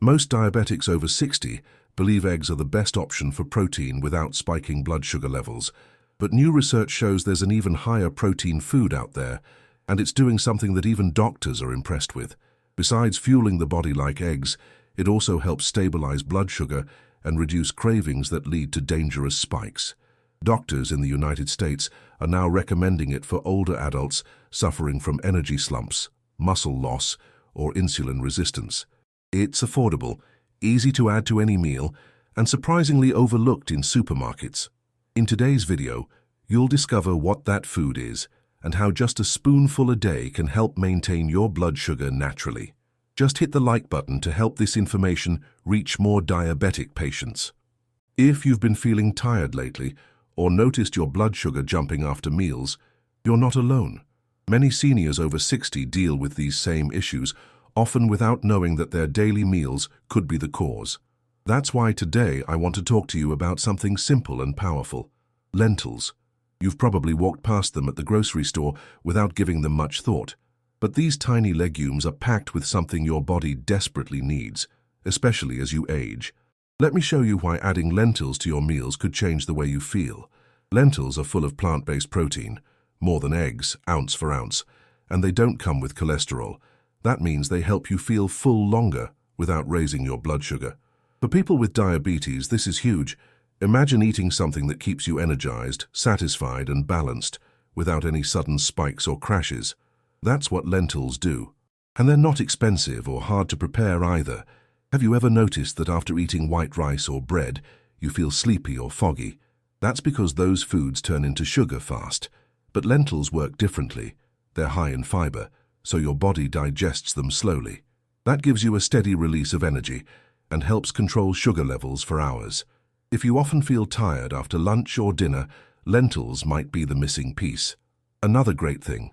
Most diabetics over 60 believe eggs are the best option for protein without spiking blood sugar levels. But new research shows there's an even higher protein food out there, and it's doing something that even doctors are impressed with. Besides fueling the body like eggs, it also helps stabilize blood sugar and reduce cravings that lead to dangerous spikes. Doctors in the United States are now recommending it for older adults suffering from energy slumps, muscle loss, or insulin resistance. It's affordable, easy to add to any meal, and surprisingly overlooked in supermarkets. In today's video, you'll discover what that food is and how just a spoonful a day can help maintain your blood sugar naturally. Just hit the like button to help this information reach more diabetic patients. If you've been feeling tired lately or noticed your blood sugar jumping after meals, you're not alone. Many seniors over 60 deal with these same issues, often without knowing that their daily meals could be the cause. That's why today I want to talk to you about something simple and powerful: lentils. You've probably walked past them at the grocery store without giving them much thought. But these tiny legumes are packed with something your body desperately needs, especially as you age. Let me show you why adding lentils to your meals could change the way you feel. Lentils are full of plant-based protein, more than eggs, ounce for ounce, and they don't come with cholesterol. That means they help you feel full longer without raising your blood sugar. For people with diabetes, this is huge. Imagine eating something that keeps you energized, satisfied, and balanced without any sudden spikes or crashes. That's what lentils do. And they're not expensive or hard to prepare either. Have you ever noticed that after eating white rice or bread, you feel sleepy or foggy? That's because those foods turn into sugar fast. But lentils work differently. They're high in fiber, so your body digests them slowly. That gives you a steady release of energy and helps control sugar levels for hours. If you often feel tired after lunch or dinner, lentils might be the missing piece. Another great thing: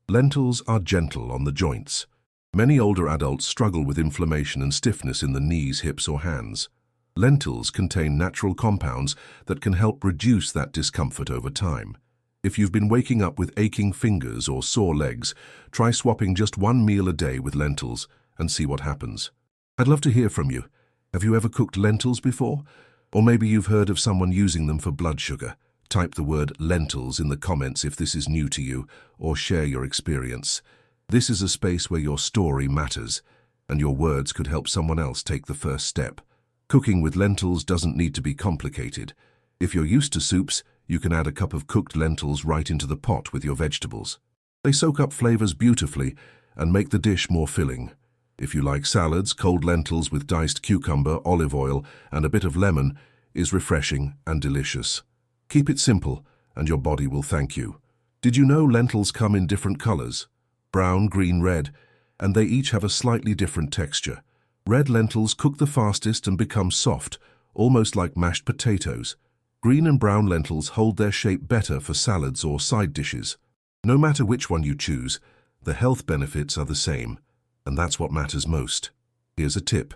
lentils are gentle on the joints. Many older adults struggle with inflammation and stiffness in the knees, hips, or hands. Lentils contain natural compounds that can help reduce that discomfort over time. If you've been waking up with aching fingers or sore legs, try swapping just one meal a day with lentils and see what happens. I'd love to hear from you. Have you ever cooked lentils before? Or maybe you've heard of someone using them for blood sugar. Type the word lentils in the comments if this is new to you, or share your experience. This is a space where your story matters, and your words could help someone else take the first step. Cooking with lentils doesn't need to be complicated. If you're used to soups, you can add a cup of cooked lentils right into the pot with your vegetables. They soak up flavors beautifully and make the dish more filling. If you like salads, cold lentils with diced cucumber, olive oil, and a bit of lemon is refreshing and delicious. Keep it simple, and your body will thank you. Did you know lentils come in different colors? Brown, green, red, and they each have a slightly different texture. Red lentils cook the fastest and become soft, almost like mashed potatoes. Green and brown lentils hold their shape better for salads or side dishes. No matter which one you choose, the health benefits are the same, and that's what matters most. Here's a tip: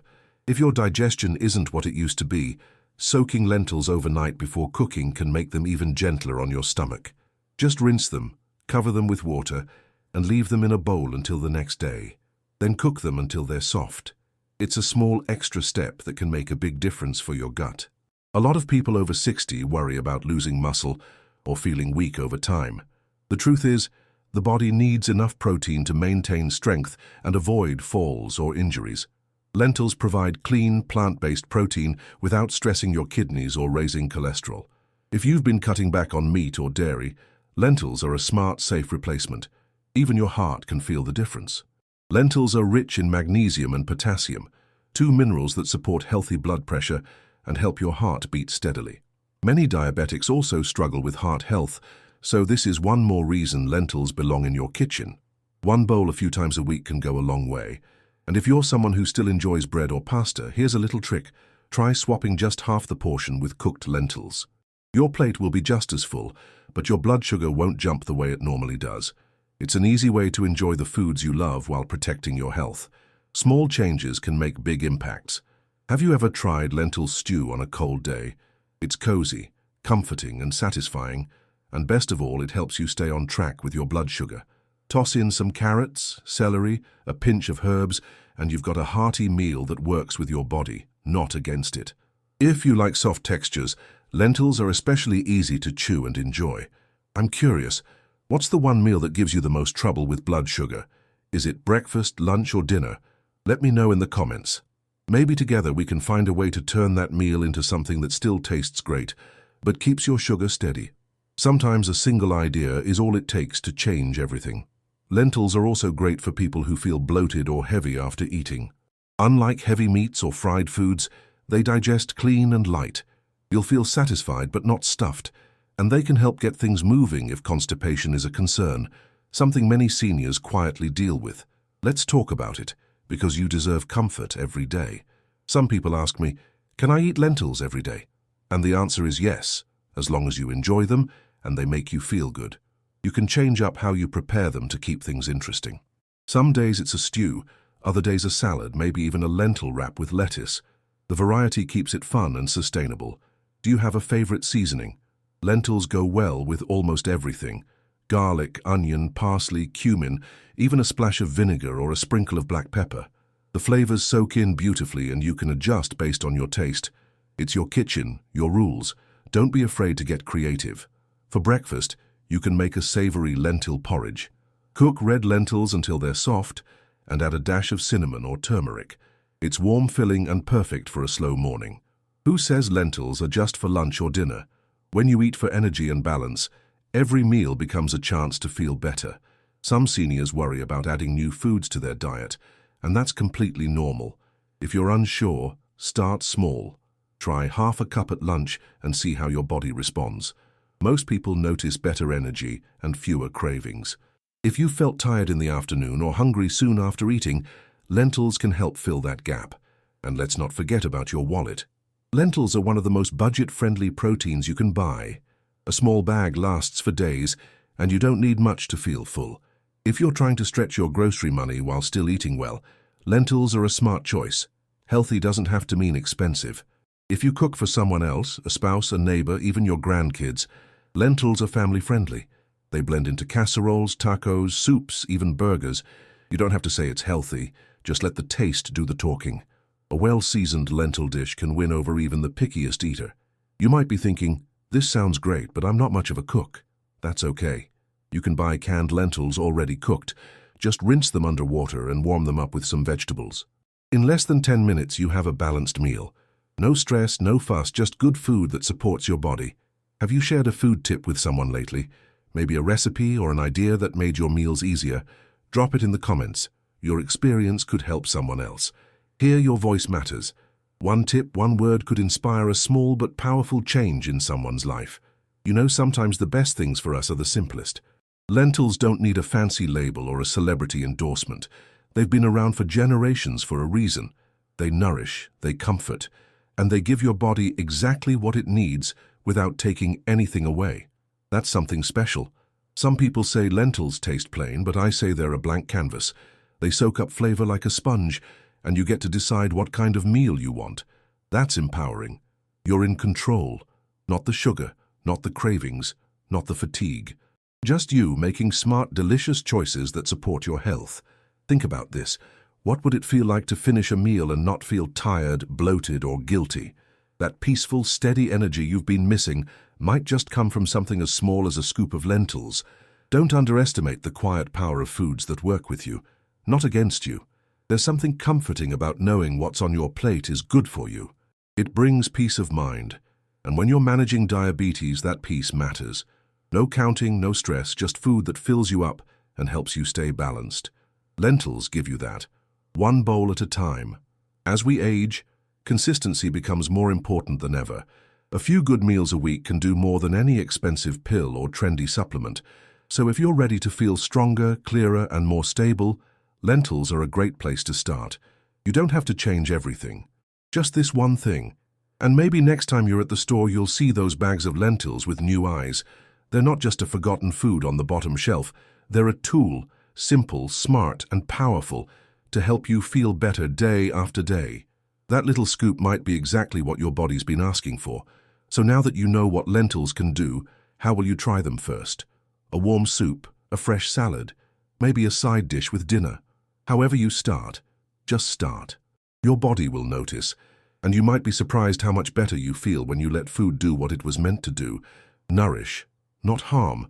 if your digestion isn't what it used to be, soaking lentils overnight before cooking can make them even gentler on your stomach. Just rinse them, cover them with water, and leave them in a bowl until the next day. Then cook them until they're soft. It's a small extra step that can make a big difference for your gut. A lot of people over 60 worry about losing muscle or feeling weak over time. The truth is, the body needs enough protein to maintain strength and avoid falls or injuries. Lentils provide clean, plant-based protein without stressing your kidneys or raising cholesterol. If you've been cutting back on meat or dairy, lentils are a smart, safe replacement. Even your heart can feel the difference. Lentils are rich in magnesium and potassium, two minerals that support healthy blood pressure and help your heart beat steadily. Many diabetics also struggle with heart health, so this is one more reason lentils belong in your kitchen. One bowl a few times a week can go a long way. And if you're someone who still enjoys bread or pasta, here's a little trick. Try swapping just half the portion with cooked lentils. Your plate will be just as full, but your blood sugar won't jump the way it normally does. It's an easy way to enjoy the foods you love while protecting your health. Small changes can make big impacts. Have you ever tried lentil stew on a cold day? It's cozy, comforting, and satisfying, and best of all, it helps you stay on track with your blood sugar. Toss in some carrots, celery, a pinch of herbs, and you've got a hearty meal that works with your body, not against it. If you like soft textures, lentils are especially easy to chew and enjoy. I'm curious, what's the one meal that gives you the most trouble with blood sugar? Is it breakfast, lunch, or dinner? Let me know in the comments. Maybe together we can find a way to turn that meal into something that still tastes great, but keeps your sugar steady. Sometimes a single idea is all it takes to change everything. Lentils are also great for people who feel bloated or heavy after eating. Unlike heavy meats or fried foods, they digest clean and light. You'll feel satisfied but not stuffed, and they can help get things moving if constipation is a concern, something many seniors quietly deal with. Let's talk about it, because you deserve comfort every day. Some people ask me, can I eat lentils every day? And the answer is yes, as long as you enjoy them and they make you feel good. You can change up how you prepare them to keep things interesting. Some days it's a stew, other days a salad, maybe even a lentil wrap with lettuce. The variety keeps it fun and sustainable. Do you have a favorite seasoning? Lentils go well with almost everything. Garlic, onion, parsley, cumin, even a splash of vinegar or a sprinkle of black pepper. The flavors soak in beautifully and you can adjust based on your taste. It's your kitchen, your rules. Don't be afraid to get creative. For breakfast, you can make a savory lentil porridge. Cook red lentils until they're soft and add a dash of cinnamon or turmeric. It's warm, filling, and perfect for a slow morning. Who says lentils are just for lunch or dinner? When you eat for energy and balance, every meal becomes a chance to feel better. Some seniors worry about adding new foods to their diet, and that's completely normal. If you're unsure, start small. Try half a cup at lunch and see how your body responds. Most people notice better energy and fewer cravings. If you felt tired in the afternoon or hungry soon after eating, lentils can help fill that gap. And let's not forget about your wallet. Lentils are one of the most budget-friendly proteins you can buy. A small bag lasts for days, and you don't need much to feel full. If you're trying to stretch your grocery money while still eating well, lentils are a smart choice. Healthy doesn't have to mean expensive. If you cook for someone else, a spouse, a neighbor, even your grandkids, lentils are family-friendly. They blend into casseroles, tacos, soups, even burgers. You don't have to say it's healthy, just let the taste do the talking. A well-seasoned lentil dish can win over even the pickiest eater. You might be thinking, this sounds great, but I'm not much of a cook. That's okay. You can buy canned lentils already cooked. Just rinse them under water and warm them up with some vegetables. In less than 10 minutes, you have a balanced meal. No stress, no fuss, just good food that supports your body. Have you shared a food tip with someone lately? Maybe a recipe or an idea that made your meals easier? Drop it in the comments. Your experience could help someone else. Here, your voice matters. One tip, one word could inspire a small but powerful change in someone's life. You know, sometimes the best things for us are the simplest. Lentils don't need a fancy label or a celebrity endorsement. They've been around for generations for a reason. They nourish, they comfort, and they give your body exactly what it needs without taking anything away. That's something special. Some people say lentils taste plain, but I say they're a blank canvas. They soak up flavor like a sponge, and you get to decide what kind of meal you want. That's empowering. You're in control. Not the sugar, not the cravings, not the fatigue. Just you making smart, delicious choices that support your health. Think about this. What would it feel like to finish a meal and not feel tired, bloated, or guilty? That peaceful, steady energy you've been missing might just come from something as small as a scoop of lentils. Don't underestimate the quiet power of foods that work with you, not against you. There's something comforting about knowing what's on your plate is good for you. It brings peace of mind. And when you're managing diabetes, that peace matters. No counting, no stress, just food that fills you up and helps you stay balanced. Lentils give you that, one bowl at a time. As we age, consistency becomes more important than ever. A few good meals a week can do more than any expensive pill or trendy supplement. So if you're ready to feel stronger, clearer, and more stable, lentils are a great place to start. You don't have to change everything. Just this one thing. And maybe next time you're at the store, you'll see those bags of lentils with new eyes. They're not just a forgotten food on the bottom shelf. They're a tool, simple, smart, and powerful, to help you feel better day after day. That little scoop might be exactly what your body's been asking for. So now that you know what lentils can do, how will you try them first? A warm soup, a fresh salad, maybe a side dish with dinner. However you start, Just start. Your body will notice, and you might be surprised how much better you feel when you let food do what it was meant to do. Nourish, not harm.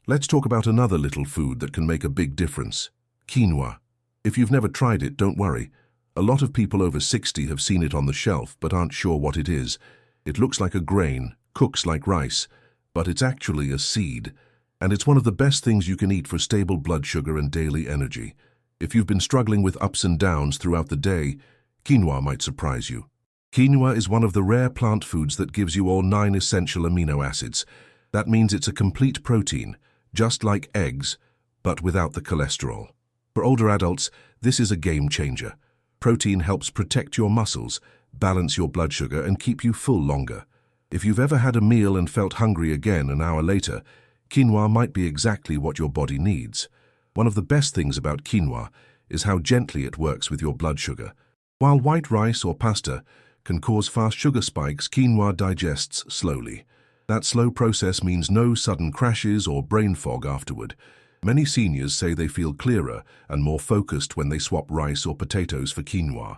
Let's talk about another little food that can make a big difference. Quinoa. If you've never tried it, don't worry. A lot of people over 60 have seen it on the shelf but aren't sure what it is. It looks like a grain, cooks like rice, but it's actually a seed. And it's one of the best things you can eat for stable blood sugar and daily energy. If you've been struggling with ups and downs throughout the day, quinoa might surprise you. Quinoa is one of the rare plant foods that gives you all 9 essential amino acids. That means it's a complete protein, just like eggs, but without the cholesterol. For older adults, this is a game changer. Protein helps protect your muscles, balance your blood sugar, and keep you full longer. If you've ever had a meal and felt hungry again an hour later, quinoa might be exactly what your body needs. One of the best things about quinoa is how gently it works with your blood sugar. While white rice or pasta can cause fast sugar spikes, quinoa digests slowly. That slow process means no sudden crashes or brain fog afterward. Many seniors say they feel clearer and more focused when they swap rice or potatoes for quinoa.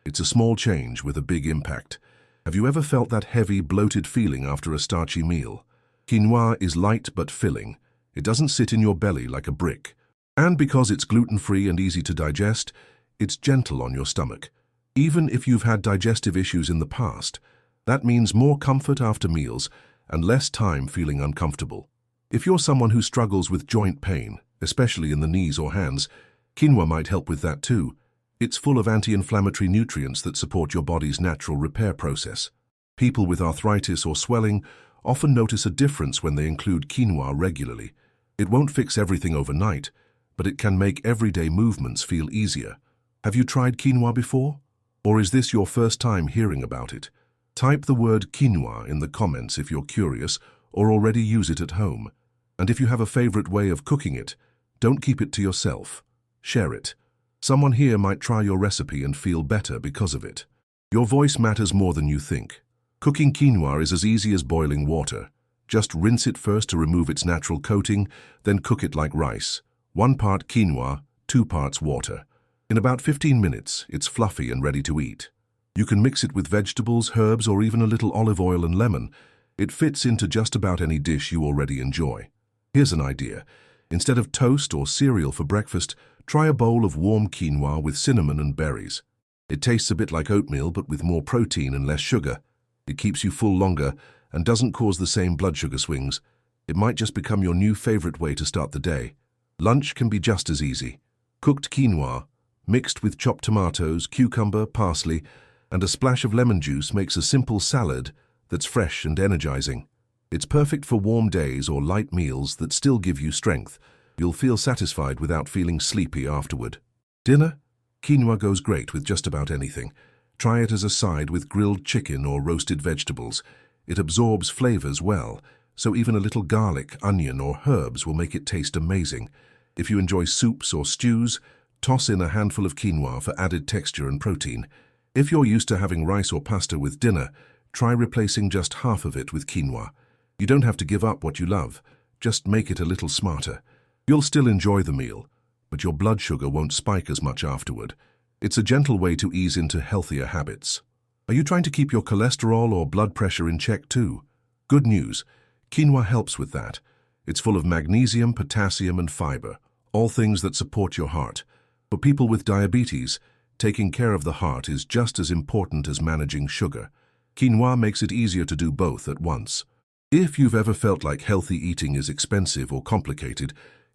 It's a small change with a big impact. Have you ever felt that heavy, bloated feeling after a starchy meal? Quinoa is light but filling. It doesn't sit in your belly like a brick. And because it's gluten-free and easy to digest, it's gentle on your stomach. Even if you've had digestive issues in the past, that means more comfort after meals and less time feeling uncomfortable. If you're someone who struggles with joint pain, especially in the knees or hands, quinoa might help with that too. It's full of anti-inflammatory nutrients that support your body's natural repair process. People with arthritis or swelling often notice a difference when they include quinoa regularly. It won't fix everything overnight, but it can make everyday movements feel easier. Have you tried quinoa before? Or is this your first time hearing about it? Type the word quinoa in the comments if you're curious or already use it at home. And if you have a favorite way of cooking it, don't keep it to yourself. Share it. Someone here might try your recipe and feel better because of it. Your voice matters more than you think. Cooking quinoa is as easy as boiling water. Just rinse it first to remove its natural coating, then cook it like rice. 1 part quinoa, 2 parts water. In about 15 minutes, it's fluffy and ready to eat. You can mix it with vegetables, herbs, or even a little olive oil and lemon. It fits into just about any dish you already enjoy. Here's an idea. Instead of toast or cereal for breakfast, try a bowl of warm quinoa with cinnamon and berries. It tastes a bit like oatmeal, but with more protein and less sugar. It keeps you full longer and doesn't cause the same blood sugar swings. It might just become your new favorite way to start the day. Lunch can be just as easy. Cooked quinoa, mixed with chopped tomatoes, cucumber, parsley, and a splash of lemon juice makes a simple salad that's fresh and energizing. It's perfect for warm days or light meals that still give you strength. You'll feel satisfied without feeling sleepy afterward. Dinner? Quinoa goes great with just about anything. Try it as a side with grilled chicken or roasted vegetables. It absorbs flavors well, so even a little garlic, onion, or herbs will make it taste amazing. If you enjoy soups or stews, toss in a handful of quinoa for added texture and protein. If you're used to having rice or pasta with dinner, try replacing just half of it with quinoa. You don't have to give up what you love, just make it a little smarter. You'll still enjoy the meal, but your blood sugar won't spike as much afterward. It's a gentle way to ease into healthier habits. Are you trying to keep your cholesterol or blood pressure in check too? Good news, quinoa helps with that. It's full of magnesium, potassium, and fiber, all things that support your heart. For people with diabetes, taking care of the heart is just as important as managing sugar. Quinoa makes it easier to do both at once. If you've ever felt like healthy eating is expensive or complicated,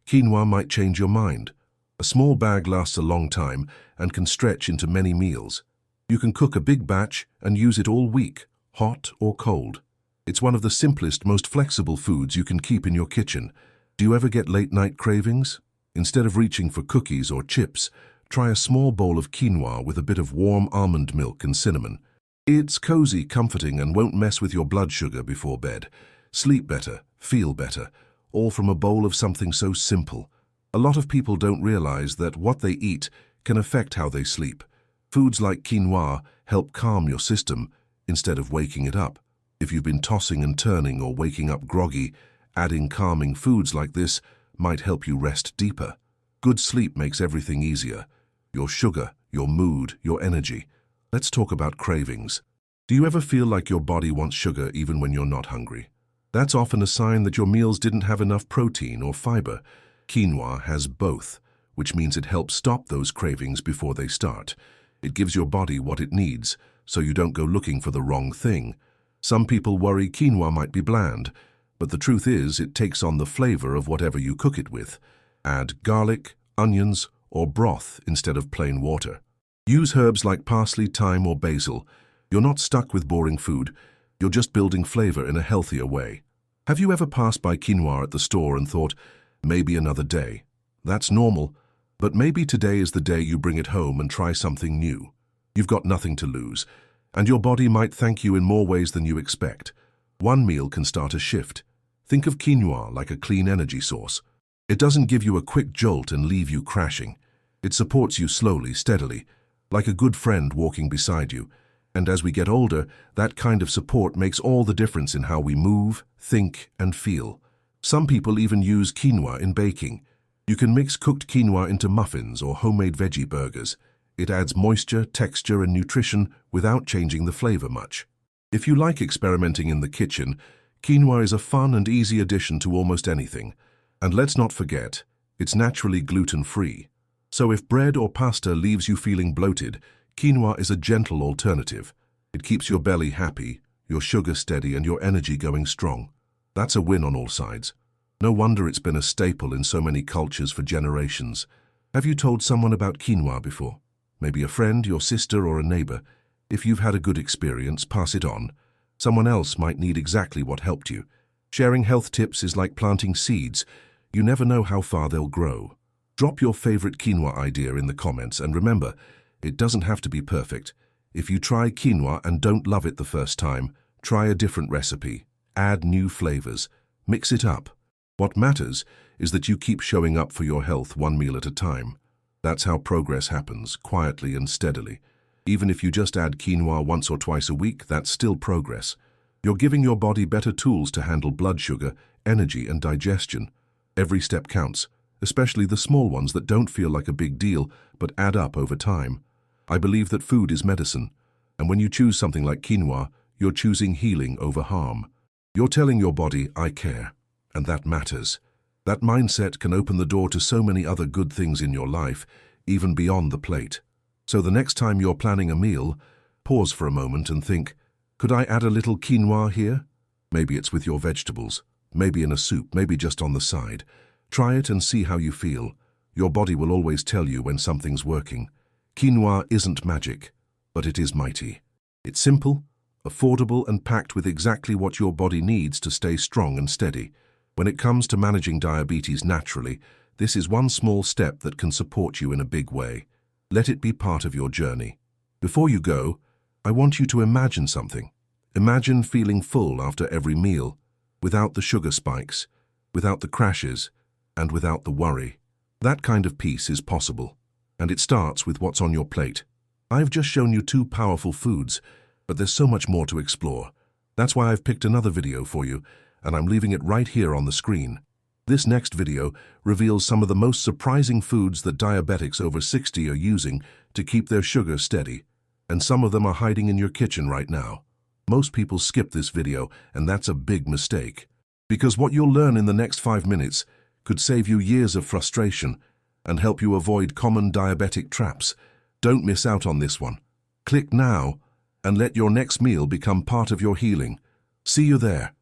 quinoa might change your mind. A small bag lasts a long time and can stretch into many meals. You can cook a big batch and use it all week, hot or cold. It's one of the simplest, most flexible foods you can keep in your kitchen. Do you ever get late-night cravings? Instead of reaching for cookies or chips, try a small bowl of quinoa with a bit of warm almond milk and cinnamon. It's cozy, comforting, and won't mess with your blood sugar before bed. Sleep better, feel better, all from a bowl of something so simple. A lot of people don't realize that what they eat can affect how they sleep. Foods like quinoa help calm your system instead of waking it up. If you've been tossing and turning or waking up groggy, adding calming foods like this might help you rest deeper. Good sleep makes everything easier. Your sugar, your mood, your energy. Let's talk about cravings. Do you ever feel like your body wants sugar even when you're not hungry? That's often a sign that your meals didn't have enough protein or fiber. Quinoa has both, which means it helps stop those cravings before they start. It gives your body what it needs, so you don't go looking for the wrong thing. Some people worry quinoa might be bland, but the truth is it takes on the flavor of whatever you cook it with. Add garlic, onions, or broth instead of plain water. Use herbs like parsley, thyme, or basil. You're not stuck with boring food. You're just building flavor in a healthier way. Have you ever passed by quinoa at the store and thought, maybe another day? That's normal, but maybe today is the day you bring it home and try something new. You've got nothing to lose, and your body might thank you in more ways than you expect. One meal can start a shift. Think of quinoa like a clean energy source. It doesn't give you a quick jolt and leave you crashing. It supports you slowly, steadily, like a good friend walking beside you. And as we get older, that kind of support makes all the difference in how we move, think, and feel. Some people even use quinoa in baking. You can mix cooked quinoa into muffins or homemade veggie burgers. It adds moisture, texture, and nutrition without changing the flavor much. If you like experimenting in the kitchen, quinoa is a fun and easy addition to almost anything. And let's not forget, it's naturally gluten-free. So if bread or pasta leaves you feeling bloated, quinoa is a gentle alternative. It keeps your belly happy, your sugar steady, and your energy going strong. That's a win on all sides. No wonder it's been a staple in so many cultures for generations. Have you told someone about quinoa before? Maybe a friend, your sister, or a neighbor. If you've had a good experience, pass it on. Someone else might need exactly what helped you. Sharing health tips is like planting seeds. You never know how far they'll grow. Drop your favorite quinoa idea in the comments, and remember, it doesn't have to be perfect. If you try quinoa and don't love it the first time, try a different recipe. Add new flavors. Mix it up. What matters is that you keep showing up for your health one meal at a time. That's how progress happens, quietly and steadily. Even if you just add quinoa once or twice a week, that's still progress. You're giving your body better tools to handle blood sugar, energy, and digestion. Every step counts, especially the small ones that don't feel like a big deal but add up over time. I believe that food is medicine, and when you choose something like quinoa, you're choosing healing over harm. You're telling your body, I care, and that matters. That mindset can open the door to so many other good things in your life, even beyond the plate. So the next time you're planning a meal, pause for a moment and think, could I add a little quinoa here? Maybe it's with your vegetables, maybe in a soup, maybe just on the side. Try it and see how you feel. Your body will always tell you when something's working. Quinoa isn't magic, but it is mighty. It's simple, affordable, and packed with exactly what your body needs to stay strong and steady. When it comes to managing diabetes naturally, this is one small step that can support you in a big way. Let it be part of your journey. Before you go, I want you to imagine something. Imagine feeling full after every meal, without the sugar spikes, without the crashes, and without the worry. That kind of peace is possible, and it starts with what's on your plate. I've just shown you two powerful foods, but there's so much more to explore. That's why I've picked another video for you, and I'm leaving it right here on the screen. This next video reveals some of the most surprising foods that diabetics over 60 are using to keep their sugar steady, and some of them are hiding in your kitchen right now. Most people skip this video, and that's a big mistake, because what you'll learn in the next 5 minutes could save you years of frustration and help you avoid common diabetic traps. Don't miss out on this one. Click now and let your next meal become part of your healing. See you there.